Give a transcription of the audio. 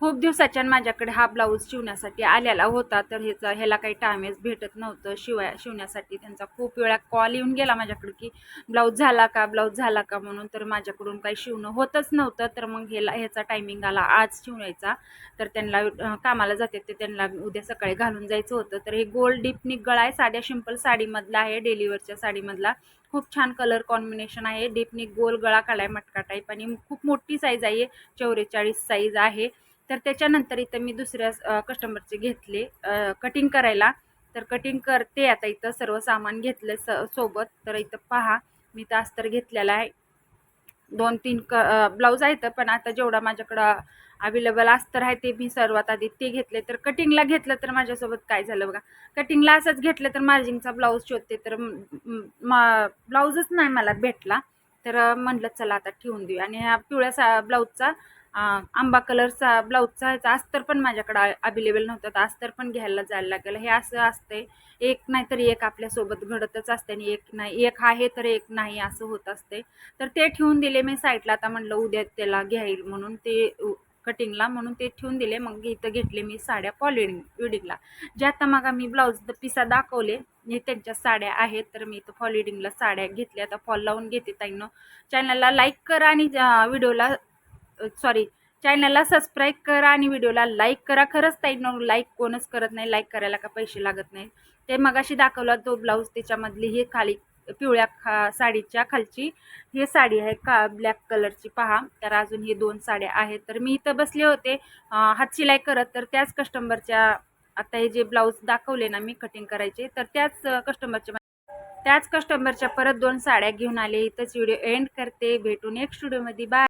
खूप दिवसाच्यान माझ्याकडे हा ब्लाऊज शिवण्यासाठी आलेला होता, तर ह्याला काही टाइमच भेटत नव्हतं शिवण्यासाठी. त्यांचा खूप वेळा कॉल येऊन गेला माझ्याकडे की ब्लाऊज झाला का, ब्लाऊज झाला का म्हणून. तर माझ्याकडून काही शिवणं होतच नव्हतं. तर मग ह्याचा टायमिंग आला आज शिवण्याचा. तर त्यांना कामाला जाते ते त्यांना उद्या सकाळी घालून जायचं होतं. तर हे गोल्ड डीपनिक गळा आहे, साध्या सिंपल साडीमधला आहे, डेलीवरच्या साडीमधला. खूप छान कलर कॉम्बिनेशन आहे. डीपनिक गोल गळा काढाय मटका टाईप आणि खूप मोठी साईज आहे, 44 साईज आहे. तर त्याच्यानंतर इथं मी दुसऱ्या कस्टमरचे घेतले कटिंग करायला. तर कटिंग करते आता. इथं सर्व सामान घेतलं सोबत. तर इथं पहा, मी तर अस्तर घेतलेला आहे. 2-3 ब्लाऊज आहेत, पण आता जेवढा माझ्याकडं अवेलेबल अस्तर आहे ते मी सर्वात आधी ते घेतले. तर कटिंगला घेतलं तर माझ्यासोबत काय झालं बघा, कटिंगला असंच घेतलं तर मार्जिंगचा ब्लाऊज शोधते तर ब्लाऊजच नाही मला भेटला. तर म्हटलं चला आता ठेवून देऊ. आणि ह्या पिवळ्या ब्लाऊजचा आंबा कलरचा ब्लाऊजचा ह्याचा अस्तर पण माझ्याकडं अवेलेबल नव्हतं, तर अस्तर पण घ्यायला जायला लागेल. हे असं असतंय, एक नाही तर एक आपल्यासोबत घडतच असते आणि एक नाही, एक आहे तर एक नाही असं होत असते. तर ते ठेवून दिले मी साईडला. आता म्हणलं उद्या त्याला घ्याईल म्हणून ते कटिंगला, म्हणून ते ठेवून दिले. मग इथं घेतले मी साड्या वेडिंगला, जे आता मग मी ब्लाऊज पिसा दाखवले हे त्यांच्या साड्या आहेत. तर मी इथं फॉल वेडिंगला साड्या घेतल्या. आता फॉल लावून घेते ताईंनो. चॅनलला लाईक करा आणि व्हिडिओला सॉरी चॅनलला सबस्क्राईब करा आणि व्हिडिओला लाईक करा. खरंच ताईंनो, लाईक कोणच करत नाही. लाईक करायला का पैसे लागत नाही. ते मगाशी दाखवला तो ब्लाऊज, त्याच्यामधली हे खाली पिवळ्या साडीच्या खालची ही साडी आहे का ब्लॅक कलरची पहा. तर अजून ही 2 साड्या आहेत. तर मी इथं बसले होते हातशिलाई करत. तर आता हे जे ब्लाऊज दाखवले ना मी कटिंग करायचे, तर त्याच कस्टमरच्या परत 2 साड्या घेऊन आले. इथंच व्हिडिओ एंड करते. भेटू नेक्स्ट व्हिडिओमध्ये. बाय.